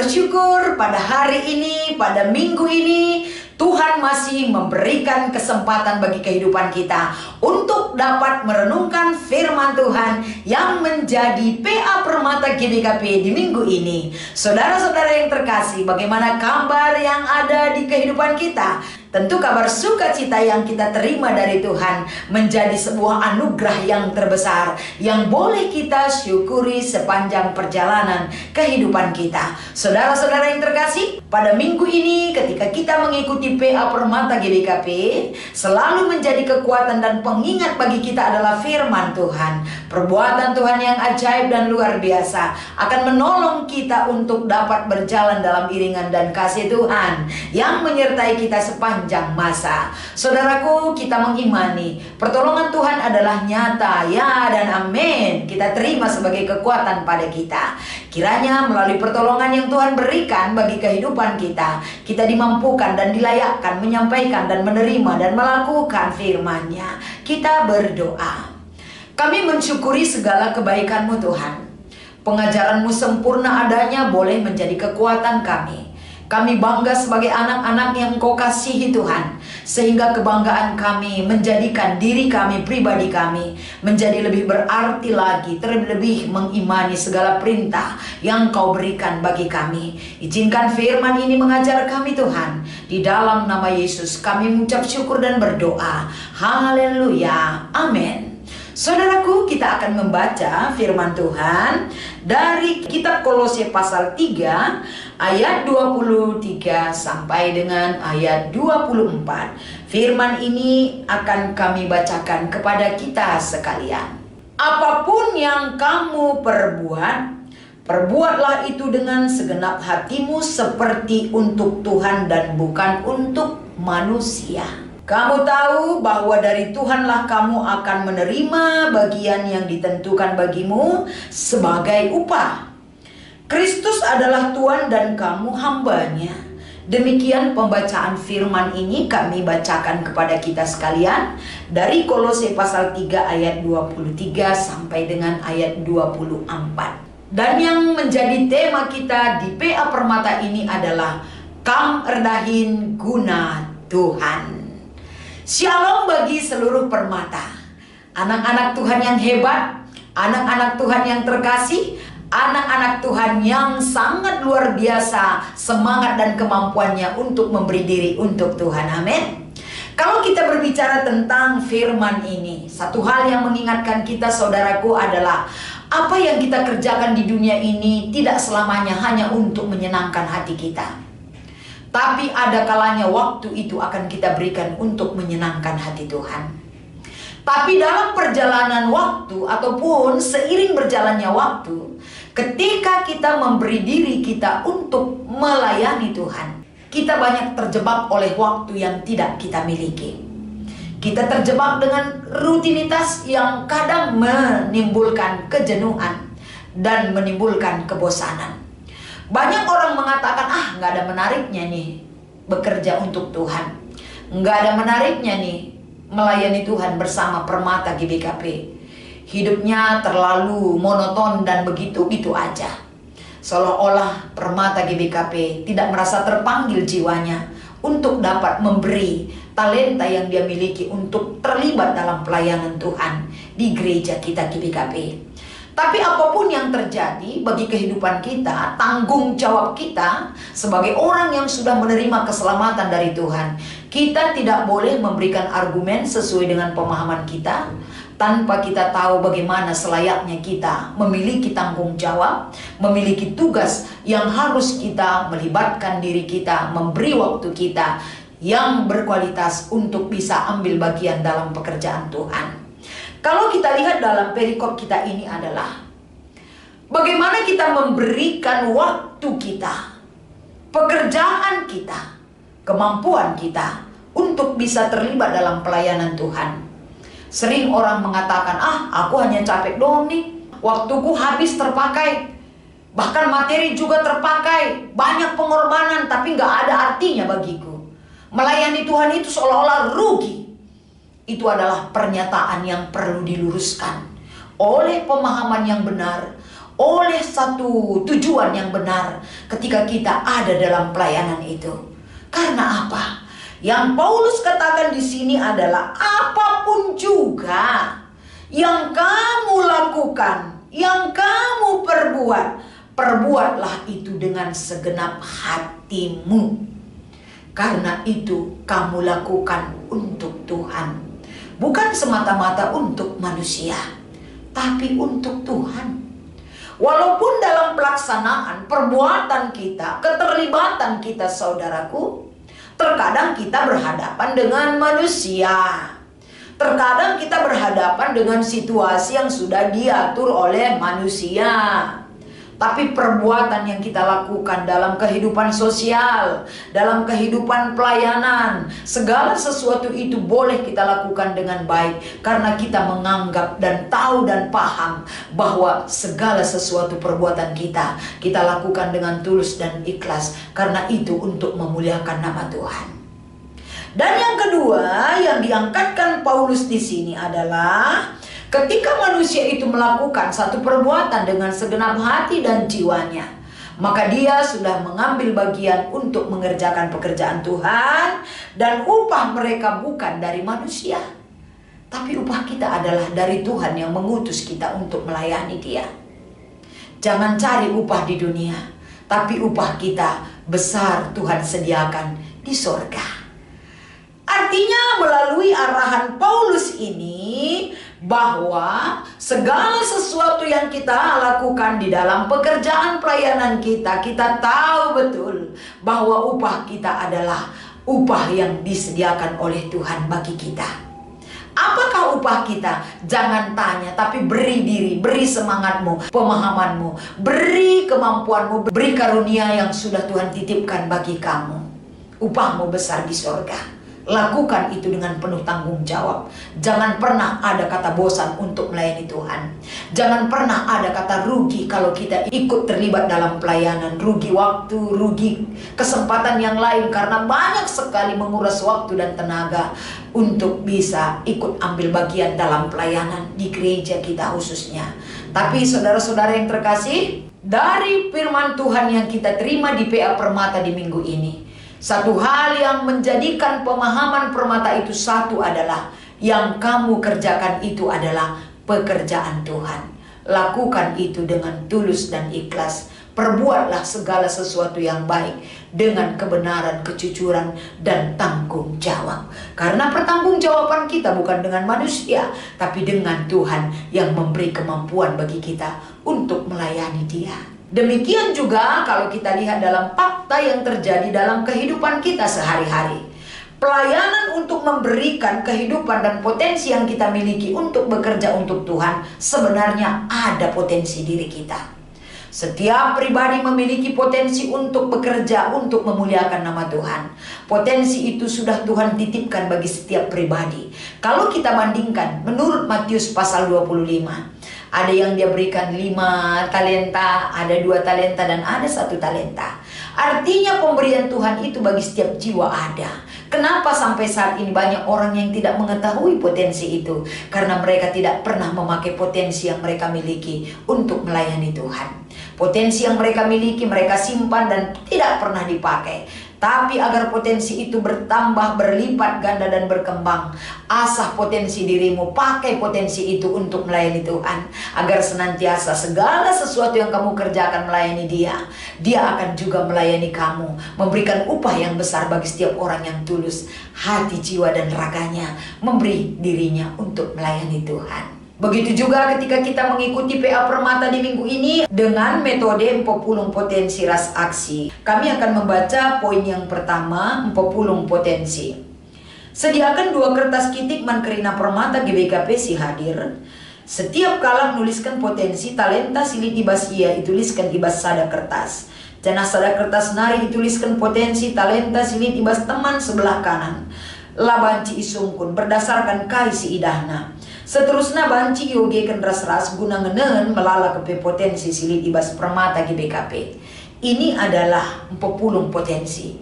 bersyukur pada hari ini, pada minggu ini, Tuhan masih memberikan kesempatan bagi kehidupan kita untuk dapat merenungkan firman Tuhan yang menjadi PA Permata GBKP di minggu ini. Saudara-saudara yang terkasih, bagaimana kabar yang ada di kehidupan kita? Tentu kabar sukacita yang kita terima dari Tuhan menjadi sebuah anugerah yang terbesar yang boleh kita syukuri sepanjang perjalanan kehidupan kita. Saudara-saudara yang terkasih, pada minggu ini ketika kita mengikuti PA Permata GBKP, selalu menjadi kekuatan dan pengingat bagi kita adalah firman Tuhan. Perbuatan Tuhan yang ajaib dan luar biasa akan menolong kita untuk dapat berjalan dalam iringan dan kasih Tuhan yang menyertai kita sepanjang masa. Saudaraku, kita mengimani pertolongan Tuhan adalah nyata, ya dan amin. Kita terima sebagai kekuatan pada kita. Kiranya melalui pertolongan yang Tuhan berikan bagi kehidupan kita, kita dimampukan dan dilayakkan menyampaikan dan menerima dan melakukan firman-Nya. Kita berdoa. Kami mensyukuri segala kebaikan-Mu Tuhan. Pengajaran-Mu sempurna adanya boleh menjadi kekuatan kami. Kami bangga sebagai anak-anak yang Kau kasihi Tuhan. Sehingga kebanggaan kami menjadikan diri kami, pribadi kami, menjadi lebih berarti lagi, terlebih mengimani segala perintah yang Kau berikan bagi kami. Izinkan firman ini mengajar kami Tuhan. Di dalam nama Yesus kami mengucap syukur dan berdoa. Haleluya. Amin. Saudaraku, kita akan membaca firman Tuhan dari kitab Kolose pasal 3 ayat 23 sampai dengan ayat 24. Firman ini akan kami bacakan kepada kita sekalian. Apapun yang kamu perbuat, perbuatlah itu dengan segenap hatimu seperti untuk Tuhan dan bukan untuk manusia. Kamu tahu bahwa dari Tuhanlah kamu akan menerima bagian yang ditentukan bagimu sebagai upah. Kristus adalah Tuhan dan kamu hamba-Nya. Demikian pembacaan firman ini kami bacakan kepada kita sekalian dari Kolose pasal 3 ayat 23 sampai dengan ayat 24. Dan yang menjadi tema kita di PA Permata ini adalah Kam Erdahin Guna Tuhan. Shalom bagi seluruh permata, anak-anak Tuhan yang hebat, anak-anak Tuhan yang terkasih, anak-anak Tuhan yang sangat luar biasa semangat dan kemampuannya untuk memberi diri untuk Tuhan. Amin. Kalau kita berbicara tentang firman ini, satu hal yang mengingatkan kita saudaraku adalah apa yang kita kerjakan di dunia ini tidak selamanya hanya untuk menyenangkan hati kita. Tapi ada kalanya waktu itu akan kita berikan untuk menyenangkan hati Tuhan. Tapi dalam perjalanan waktu ataupun seiring berjalannya waktu, ketika kita memberi diri kita untuk melayani Tuhan, kita banyak terjebak oleh waktu yang tidak kita miliki. Kita terjebak dengan rutinitas yang kadang menimbulkan kejenuhan dan menimbulkan kebosanan. Banyak orang mengatakan, nggak ada menariknya nih bekerja untuk Tuhan. Nggak ada menariknya nih melayani Tuhan bersama Permata GBKP. Hidupnya terlalu monoton dan begitu-gitu aja. Seolah-olah Permata GBKP tidak merasa terpanggil jiwanya untuk dapat memberi talenta yang dia miliki untuk terlibat dalam pelayanan Tuhan di gereja kita GBKP. Tapi apapun yang terjadi bagi kehidupan kita, tanggung jawab kita sebagai orang yang sudah menerima keselamatan dari Tuhan, kita tidak boleh memberikan argumen sesuai dengan pemahaman kita tanpa kita tahu bagaimana selayaknya kita memiliki tanggung jawab, memiliki tugas yang harus kita melibatkan diri kita, memberi waktu kita yang berkualitas untuk bisa ambil bagian dalam pekerjaan Tuhan. Kalau kita lihat dalam perikop kita ini adalah bagaimana kita memberikan waktu kita, pekerjaan kita, kemampuan kita untuk bisa terlibat dalam pelayanan Tuhan. Sering orang mengatakan, aku hanya capek doang nih, waktuku habis terpakai, bahkan materi juga terpakai, banyak pengorbanan tapi nggak ada artinya bagiku. Melayani Tuhan itu seolah-olah rugi. Itu adalah pernyataan yang perlu diluruskan oleh pemahaman yang benar, oleh satu tujuan yang benar ketika kita ada dalam pelayanan itu. Karena apa? Yang Paulus katakan di sini adalah apapun juga yang kamu lakukan, yang kamu perbuat, perbuatlah itu dengan segenap hatimu. Karena itu kamu lakukan untuk Tuhan. Bukan semata-mata untuk manusia, tapi untuk Tuhan. Walaupun dalam pelaksanaan perbuatan kita, keterlibatan kita saudaraku, terkadang kita berhadapan dengan manusia. Terkadang kita berhadapan dengan situasi yang sudah diatur oleh manusia. Tapi perbuatan yang kita lakukan dalam kehidupan sosial, dalam kehidupan pelayanan, segala sesuatu itu boleh kita lakukan dengan baik. Karena kita menganggap dan tahu dan paham bahwa segala sesuatu perbuatan kita lakukan dengan tulus dan ikhlas. Karena itu untuk memuliakan nama Tuhan. Dan yang kedua yang diangkatkan Paulus di sini adalah ketika manusia itu melakukan satu perbuatan dengan segenap hati dan jiwanya, maka dia sudah mengambil bagian untuk mengerjakan pekerjaan Tuhan. Dan upah mereka bukan dari manusia, tapi upah kita adalah dari Tuhan yang mengutus kita untuk melayani Dia. Jangan cari upah di dunia, tapi upah kita besar Tuhan sediakan di sorga. Artinya melalui arahan Paulus ini, bahwa segala sesuatu yang kita lakukan di dalam pekerjaan pelayanan kita, kita tahu betul bahwa upah kita adalah upah yang disediakan oleh Tuhan bagi kita. Apakah upah kita? Jangan tanya, tapi beri diri, beri semangatmu, pemahamanmu, beri kemampuanmu, beri karunia yang sudah Tuhan titipkan bagi kamu. Upahmu besar di sorga. Lakukan itu dengan penuh tanggung jawab. Jangan pernah ada kata bosan untuk melayani Tuhan. Jangan pernah ada kata rugi kalau kita ikut terlibat dalam pelayanan. Rugi waktu, rugi kesempatan yang lain. Karena banyak sekali menguras waktu dan tenaga untuk bisa ikut ambil bagian dalam pelayanan di gereja kita khususnya. Tapi saudara-saudara yang terkasih, dari firman Tuhan yang kita terima di PA Permata di minggu ini, satu hal yang menjadikan pemahaman Permata itu satu adalah yang kamu kerjakan itu adalah pekerjaan Tuhan. Lakukan itu dengan tulus dan ikhlas. Perbuatlah segala sesuatu yang baik dengan kebenaran, kejujuran, dan tanggung jawab. Karena pertanggungjawaban kita bukan dengan manusia, tapi dengan Tuhan yang memberi kemampuan bagi kita untuk melayani Dia. Demikian juga kalau kita lihat dalam fakta yang terjadi dalam kehidupan kita sehari-hari. Pelayanan untuk memberikan kehidupan dan potensi yang kita miliki untuk bekerja untuk Tuhan, sebenarnya ada potensi diri kita. Setiap pribadi memiliki potensi untuk bekerja untuk memuliakan nama Tuhan. Potensi itu sudah Tuhan titipkan bagi setiap pribadi. Kalau kita bandingkan menurut Matius pasal 25, ada yang dia berikan 5 talenta, ada 2 talenta, dan ada 1 talenta. Artinya pemberian Tuhan itu bagi setiap jiwa ada. Kenapa sampai saat ini banyak orang yang tidak mengetahui potensi itu? Karena mereka tidak pernah memakai potensi yang mereka miliki untuk melayani Tuhan. Potensi yang mereka miliki mereka simpan dan tidak pernah dipakai. Tapi agar potensi itu bertambah, berlipat ganda dan berkembang, asah potensi dirimu, pakai potensi itu untuk melayani Tuhan. Agar senantiasa segala sesuatu yang kamu kerjakan melayani Dia, Dia akan juga melayani kamu, memberikan upah yang besar bagi setiap orang yang tulus hati, jiwa, dan raganya, memberi dirinya untuk melayani Tuhan. Begitu juga ketika kita mengikuti PA Permata di minggu ini dengan metode 40 potensi ras aksi. Kami akan membaca poin yang pertama, 40 potensi. Sediakan 2 kertas kitik Mankerina Permata GBKP si hadir. Setiap kala menuliskan potensi, talenta, silit ibas ia, dituliskan ibas sada kertas. Janah sada kertas nari dituliskan potensi, talenta, silit ibas teman sebelah kanan. Labanci isungkun berdasarkan kai si idahna. Seterusnya banci yogekan ras-ras guna ngenen melala ke potensi silit ibas Permata GBKP. Ini adalah 40 potensi.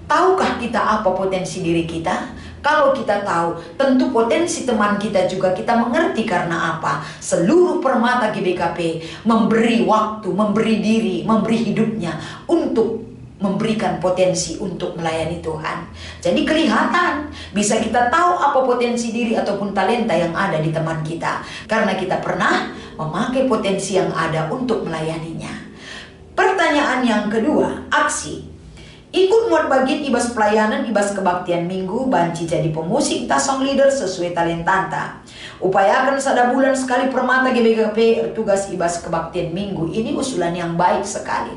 Tahukah kita apa potensi diri kita? Kalau kita tahu, tentu potensi teman kita juga kita mengerti karena apa. Seluruh Permata GBKP memberi waktu, memberi diri, memberi hidupnya untuk memberikan potensi untuk melayani Tuhan. Jadi kelihatan, bisa kita tahu apa potensi diri ataupun talenta yang ada di teman kita, karena kita pernah memakai potensi yang ada untuk melayaninya. Pertanyaan yang kedua, aksi. Ikut muat bagian ibas pelayanan, ibas kebaktian minggu, banci jadi pemusik, tas song leader sesuai talenta. Upayakan sada bulan sekali Permata GBKP tugas ibas kebaktian minggu. Ini usulan yang baik sekali.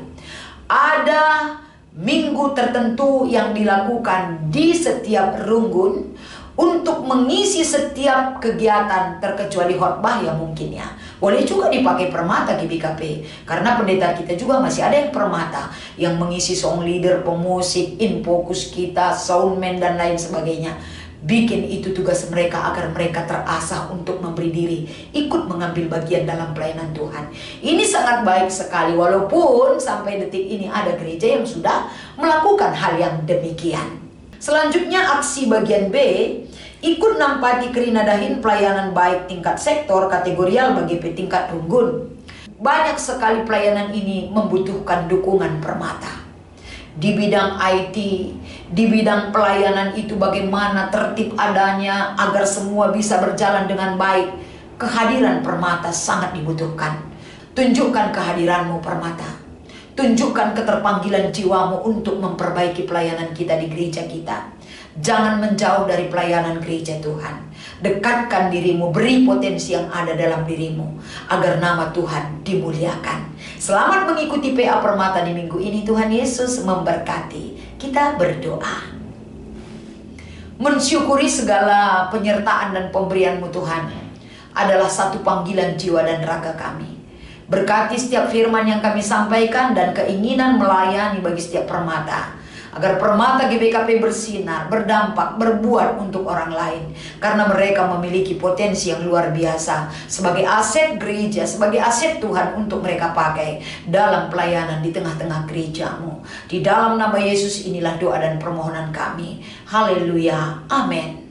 Ada minggu tertentu yang dilakukan di setiap runggun untuk mengisi setiap kegiatan, terkecuali khotbah ya mungkin ya. Boleh juga dipakai Permata GBKP, karena pendeta kita juga masih ada yang Permata yang mengisi song leader, pemusik, infokus kita, soundman dan lain sebagainya. Bikin itu tugas mereka agar mereka terasah untuk memberi diri, ikut mengambil bagian dalam pelayanan Tuhan. Ini sangat baik sekali, walaupun sampai detik ini ada gereja yang sudah melakukan hal yang demikian. Selanjutnya aksi bagian B, ikut nampati kerinadahin pelayanan baik tingkat sektor, kategorial bagi tingkat runggun. Banyak sekali pelayanan ini membutuhkan dukungan Permata. Di bidang IT, di bidang pelayanan itu bagaimana tertib adanya agar semua bisa berjalan dengan baik. Kehadiran Permata sangat dibutuhkan. Tunjukkan kehadiranmu Permata. Tunjukkan keterpanggilan jiwamu untuk memperbaiki pelayanan kita di gereja kita. Jangan menjauh dari pelayanan gereja Tuhan. Dekatkan dirimu, beri potensi yang ada dalam dirimu, agar nama Tuhan dimuliakan. Selamat mengikuti PA Permata di minggu ini. Tuhan Yesus memberkati. Kita berdoa. Mensyukuri segala penyertaan dan pemberian-Mu Tuhan adalah satu panggilan jiwa dan raga kami. Berkati setiap firman yang kami sampaikan dan keinginan melayani bagi setiap Permata, agar Permata GBKP bersinar, berdampak, berbuat untuk orang lain. Karena mereka memiliki potensi yang luar biasa sebagai aset gereja, sebagai aset Tuhan untuk mereka pakai dalam pelayanan di tengah-tengah gerejamu. Di dalam nama Yesus inilah doa dan permohonan kami. Haleluya. Amin.